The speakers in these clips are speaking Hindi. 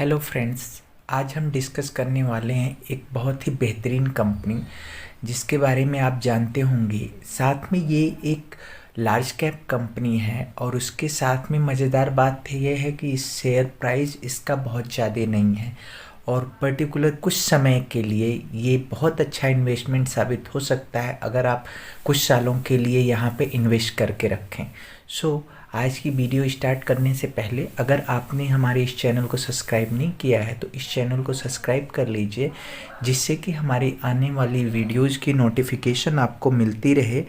Hello friends. आज हम डिस्कस करने वाले हैं एक बहुत ही बेहतरीन कंपनी जिसके बारे में आप जानते होंगे। साथ में ये एक लार्ज कैप कंपनी है और उसके साथ में मज़ेदार बात यह है कि इस शेयर प्राइस इसका बहुत ज़्यादा नहीं है और पर्टिकुलर कुछ समय के लिए ये बहुत अच्छा इन्वेस्टमेंट साबित हो सकता है अगर आप कुछ सालों के लिए यहाँ पे इन्वेस्ट करके रखें। आज की वीडियो स्टार्ट करने से पहले अगर आपने हमारे इस चैनल को सब्सक्राइब नहीं किया है तो इस चैनल को सब्सक्राइब कर लीजिए, जिससे कि हमारी आने वाली वीडियोज़ की नोटिफिकेशन आपको मिलती रहे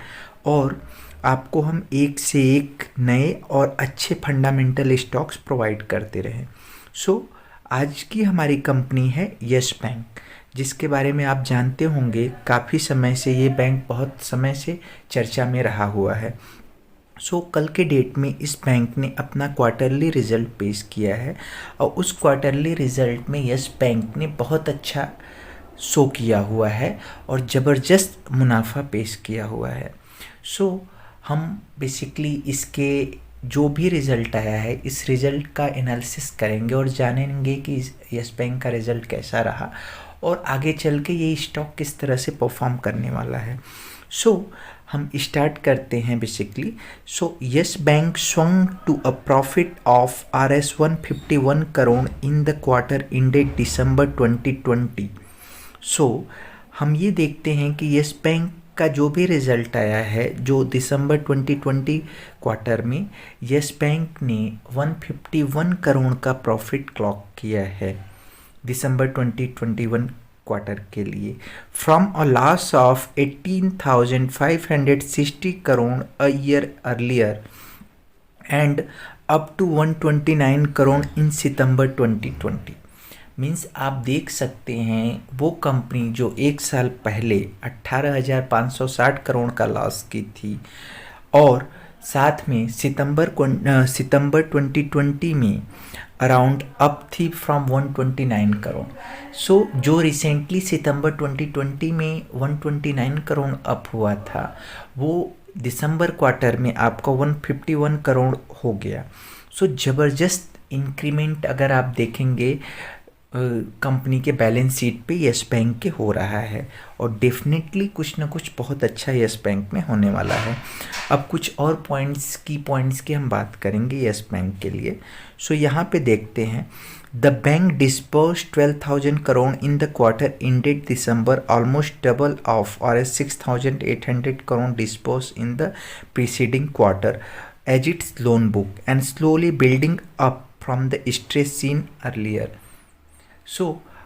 और आपको हम एक से एक नए और अच्छे फंडामेंटल स्टॉक्स प्रोवाइड करते रहें। आज की हमारी कंपनी है यस बैंक, जिसके बारे में आप जानते होंगे काफ़ी समय से ये बैंक बहुत समय से चर्चा में रहा हुआ है। कल के डेट में इस बैंक ने अपना क्वार्टरली रिज़ल्ट पेश किया है और उस क्वार्टरली रिज़ल्ट में यस बैंक ने बहुत अच्छा शो किया हुआ है और ज़बरदस्त मुनाफा पेश किया हुआ है। हम बेसिकली इसके जो भी रिज़ल्ट आया है इस रिज़ल्ट का एनालिसिस करेंगे और जानेंगे कि यस बैंक का रिज़ल्ट कैसा रहा और आगे चल के ये स्टॉक किस तरह से परफॉर्म करने वाला है। हम स्टार्ट करते हैं basically. Yes Bank swung to a profit of Rs 151 crore in the quarter ended December 2020। हम ये देखते हैं कि यस बैंक का जो भी रिज़ल्ट आया है, जो दिसंबर 2020 क्वार्टर में यस बैंक ने 151 करोड़ का प्रॉफिट क्लॉक किया है दिसंबर 2021 क्वार्टर के लिए, from a loss of 18,560 crore a year earlier and up to 129 crore in September 2020। Means आप देख सकते हैं वो कंपनी जो एक साल पहले 18,560 करोड़ का लॉस की थी और साथ में सितंबर 2020 में अराउंड अप थी फ्रॉम 129 करोड़। जो रिसेंटली सितंबर 2020 में 129 करोड़ अप हुआ था वो दिसंबर क्वार्टर में आपका 151 करोड़ हो गया। ज़बरदस्त इंक्रीमेंट अगर आप देखेंगे कंपनी के बैलेंस शीट पे यस बैंक के हो रहा है और डेफिनेटली कुछ ना कुछ बहुत अच्छा यस बैंक में होने वाला है। अब कुछ और पॉइंट्स की हम बात करेंगे यस बैंक के लिए। यहाँ पे देखते हैं the bank disburse 12,000 crore in the quarter ended December, almost double of और 6,800 crore disburse in the preceding quarter as its loan book and slowly building up from the stress seen earlier.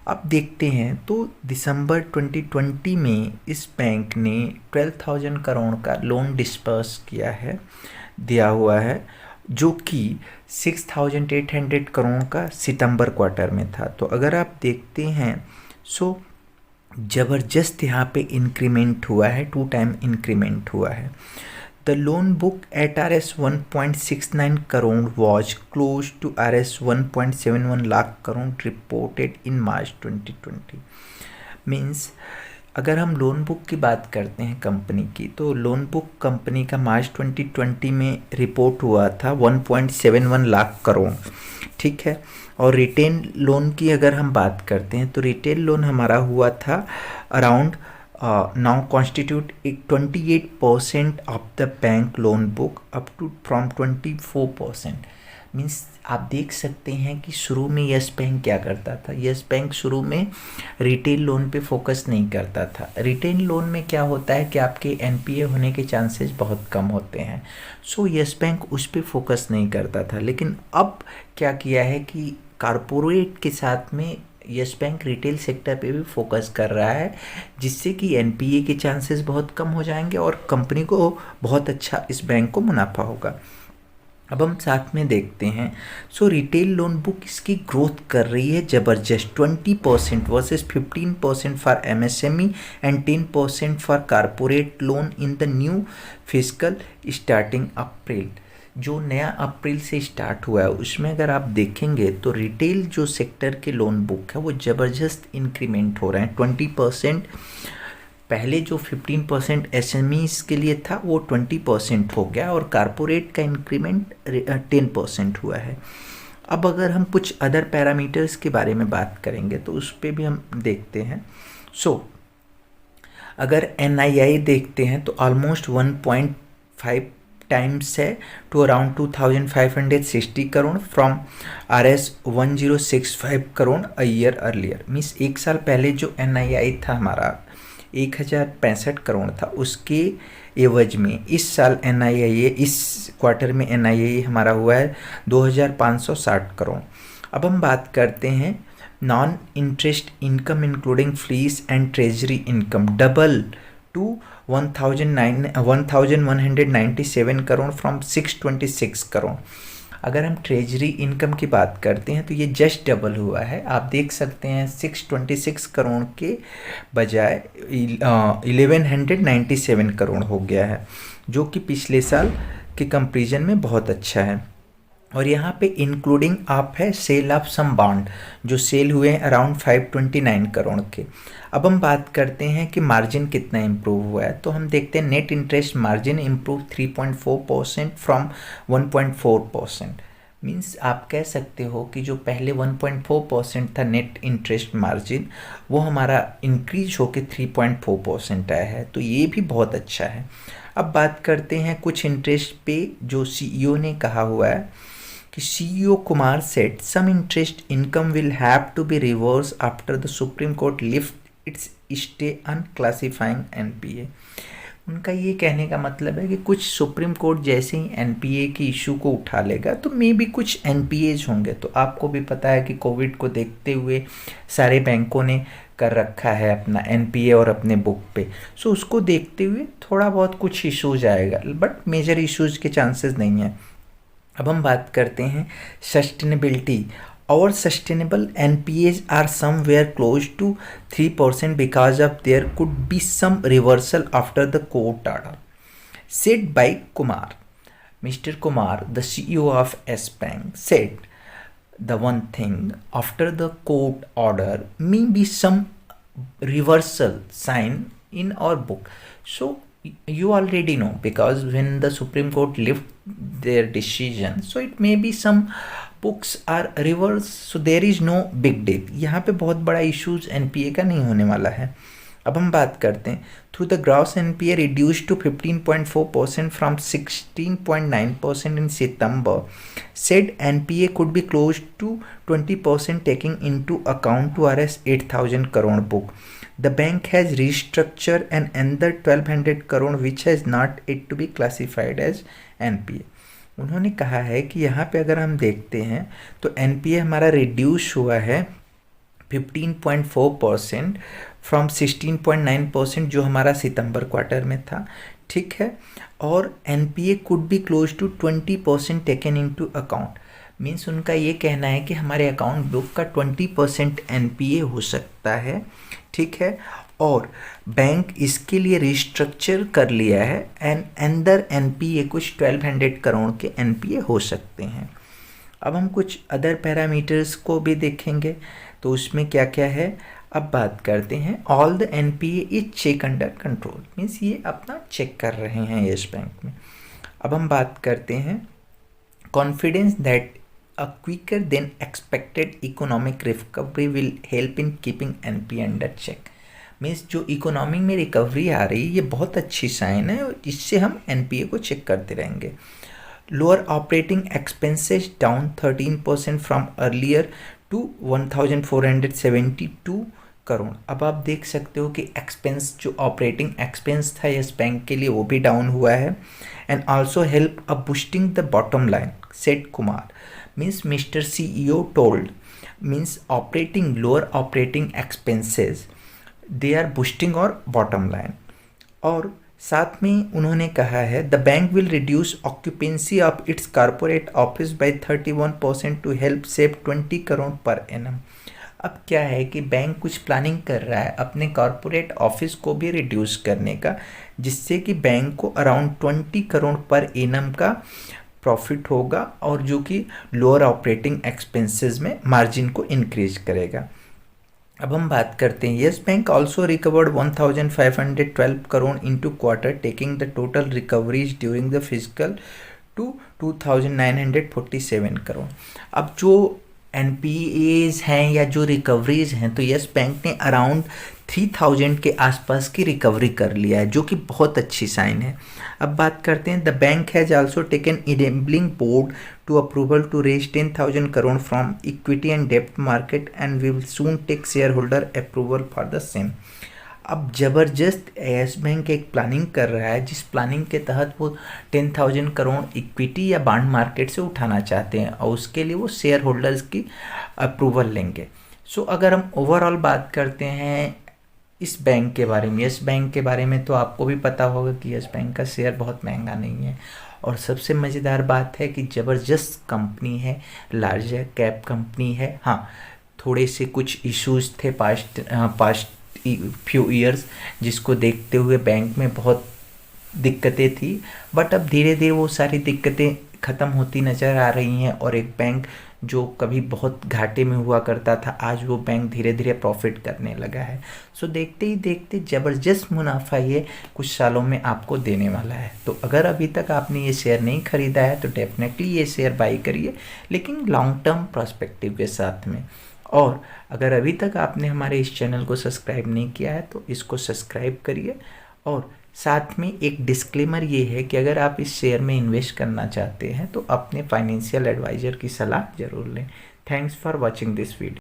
अब देखते हैं तो दिसंबर 2020 में इस बैंक ने 12,000 करोड़ का लोन डिस्पर्स दिया हुआ है, जो कि 6,800 करोड़ का सितंबर क्वार्टर में था। तो अगर आप देखते हैं ज़बरदस्त यहाँ पे इंक्रीमेंट हुआ है, 2 टाइम इंक्रीमेंट हुआ है। The loan book at Rs 1.69 crore was close to Rs 1.71 lakh crore reported in March 2020। Means अगर हम लोन बुक की बात करते हैं कंपनी की, तो लोन बुक कंपनी का मार्च 2020 में रिपोर्ट हुआ था 1.71 लाख करोड़, ठीक है। और रिटेल लोन की अगर हम बात करते हैं तो रिटेल लोन हमारा हुआ था around now constitute 28% of the bank loan book up to from 24%। Means आप देख सकते हैं कि शुरू में यस बैंक क्या करता था। यस बैंक शुरू में रिटेल लोन पे फोकस नहीं करता था। रिटेल लोन में क्या होता है कि आपके एनपीए होने के चांसेस बहुत कम होते हैं। यस बैंक उस पे फोकस नहीं करता था, लेकिन अब क्या किया है कि कारपोरेट के साथ में यस बैंक रिटेल सेक्टर पे भी फोकस कर रहा है, जिससे कि एनपीए के चांसेस बहुत कम हो जाएंगे और कंपनी को बहुत अच्छा इस बैंक को मुनाफा होगा। अब हम साथ में देखते हैं रिटेल लोन बुक इसकी ग्रोथ कर रही है ज़बरदस्त, 20% versus 15% for MSME and 10% for corporate loan in the new fiscal starting April. जो नया अप्रैल से स्टार्ट हुआ है उसमें अगर आप देखेंगे तो रिटेल जो सेक्टर के लोन बुक है वो ज़बरदस्त इंक्रीमेंट हो रहे हैं। 20% पहले जो 15% एसएमईज के लिए था वो 20% हो गया और कारपोरेट का इंक्रीमेंट 10% हुआ है। अब अगर हम कुछ अदर पैरामीटर्स के बारे में बात करेंगे तो उस पर भी हम देखते हैं। अगर NII देखते हैं तो ऑलमोस्ट 1.5 टाइम्स है to around 2560 crore from RS 1065 crore a year earlier. Means एक साल पहले जो NII था हमारा 1065 करोड़ था, उसके एवज में इस साल NII, इस क्वार्टर में NII हमारा हुआ है 2560 करोड़। अब हम बात करते हैं non interest income including fees and treasury income double two 1197 crore from 626 crore. अगर हम ट्रेजरी इनकम की बात करते हैं तो ये जस्ट डबल हुआ है। आप देख सकते हैं 626 करोड़ के बजाय 1197 करोड़ हो गया है, जो कि पिछले साल के कंपैरिजन में बहुत अच्छा है। और यहाँ पे इंक्लूडिंग आप है सेल ऑफ सम बॉन्ड जो सेल हुए हैं अराउंड 529 करोड़ के। अब हम बात करते हैं कि मार्जिन कितना इम्प्रूव हुआ है, तो हम देखते हैं net interest margin improve 3.4% from 1.4%। Means आप कह सकते हो कि जो पहले 1.4% था नेट इंटरेस्ट मार्जिन, वो हमारा इंक्रीज होकर 3.4% आया है, तो ये भी बहुत अच्छा है। अब बात करते हैं कुछ इंटरेस्ट पे जो CEO ने कहा हुआ है कि CEO Kumar said some interest income will have to be reverse after the Supreme Court lift its stay on classifying NPA। उनका ये कहने का मतलब है कि कुछ सुप्रीम कोर्ट जैसे ही NPA की इशू को उठा लेगा तो मे भी कुछ NPAs होंगे। तो आपको भी पता है कि कोविड को देखते हुए सारे बैंकों ने कर रखा है अपना NPA और अपने बुक पे, सो उसको देखते हुए थोड़ा बहुत कुछ इशूज आएगा, बट मेजर इशूज के चांसेस नहीं है। अब हम बात करते हैं sustainability. Our sustainable NPAs are somewhere close to 3% because of there could be some reversal after the court order, said by Kumar. Mr. Kumar, the CEO of S Bank, said the one thing after the court order may be some reversal sign in our book. So you already know, because when the Supreme Court lift their decision, so it may be some books are reversed, so there is no big deal। यहाँ पे बहुत बड़ा इश्यूज NPA का नहीं होने वाला है। अब हम बात करते हैं through the gross NPA reduced to 15.4% from 16.9% in September, said NPA could be close to 20% taking into account to RS 8,000 crore book। The bank has restructured and another 1,200 crore which has not yet to be classified as NPA। उन्होंने कहा है कि यहाँ पे अगर हम देखते हैं तो NPA हमारा रिड्यूस हुआ है 15.4% फ्रॉम 16.9% जो हमारा सितंबर क्वार्टर में था, ठीक है। और NPA could be close to 20% taken into account. Means उनका ये कहना है कि हमारे अकाउंट बुक का 20% NPA हो सकता है, ठीक है। और बैंक इसके लिए रिस्ट्रक्चर कर लिया है एंड अंदर NPA कुछ 1200 करोड़ के NPA हो सकते हैं। अब हम कुछ अदर पैरामीटर्स को भी देखेंगे तो उसमें क्या क्या है। अब बात करते हैं all the NPA is check under control. Means ये अपना चेक कर रहे हैं येस बैंक में। अब हम बात करते हैं confidence that a quicker than expected economic recovery will help in keeping NPA under check। Means जो इकोनॉमी में रिकवरी आ रही है ये बहुत अच्छी साइन है और इससे हम NPA को चेक करते रहेंगे। Lower operating expenses down 13% from earlier to 1,472 crore. अब आप देख सकते हो कि एक्सपेंस जो ऑपरेटिंग एक्सपेंस था यस बैंक के लिए वो भी डाउन हुआ है and also help a boosting the bottom line, said Kumar. Means mister CEO told means operating lower operating expenses they are boosting और बॉटम लाइन। और साथ में उन्होंने कहा है the bank will reduce occupancy of its corporate office by 31% to help save 20 crore पर एनम। अब क्या है कि बैंक कुछ प्लानिंग कर रहा है अपने कॉर्पोरेट ऑफिस को भी रिड्यूस करने का, जिससे कि बैंक को अराउंड 20 करोड़ पर एनम का प्रॉफिट होगा और जो कि लोअर ऑपरेटिंग एक्सपेंसेस में मार्जिन को इंक्रीज करेगा। अब हम बात करते हैं Yes Bank also recovered 1,512 crore into quarter taking the total recoveries during the fiscal to 2,947 crore. अब जो एनपीएज हैं या जो रिकवरीज हैं, तो यस बैंक ने अराउंड 3,000 के आसपास की रिकवरी कर लिया है, जो कि बहुत अच्छी साइन है। अब बात करते हैं, the bank has also taken enabling board to approval to raise 10,000 crore from equity and डेब्ट market and we will soon take shareholder approval for the same. अब ज़बरदस्त यस बैंक एक प्लानिंग कर रहा है, जिस प्लानिंग के तहत वो 10,000 करोड़ इक्विटी या बॉन्ड मार्केट से उठाना चाहते हैं और उसके लिए वो शेयर होल्डर्स की अप्रूवल लेंगे। सो अगर हम ओवरऑल बात करते हैं इस बैंक के बारे में, यस बैंक के बारे में, तो आपको भी पता होगा कि यस बैंक का शेयर बहुत महंगा नहीं है और सबसे मज़ेदार बात है कि ज़बरदस्त कंपनी है, लार्ज कैप कंपनी है। हाँ, थोड़े से कुछ इश्यूज थे पास्ट फ्यू ईयर्स, जिसको देखते हुए बैंक में बहुत दिक्कतें थी, बट अब धीरे धीरे वो सारी दिक्कतें ख़त्म होती नज़र आ रही हैं और एक बैंक जो कभी बहुत घाटे में हुआ करता था, आज वो बैंक धीरे धीरे प्रॉफिट करने लगा है। सो देखते ही देखते ज़बरदस्त मुनाफा ये कुछ सालों में आपको देने वाला है। तो अगर अभी तक आपने ये शेयर नहीं ख़रीदा है तो डेफिनेटली ये शेयर बाई करिए, लेकिन लॉन्ग टर्म पर्सपेक्टिव के साथ में। और अगर अभी तक आपने हमारे इस चैनल को सब्सक्राइब नहीं किया है तो इसको सब्सक्राइब करिए। और साथ में एक डिस्क्लेमर ये है कि अगर आप इस शेयर में इन्वेस्ट करना चाहते हैं तो अपने फाइनेंशियल एडवाइज़र की सलाह ज़रूर लें। Thanks for watching this video.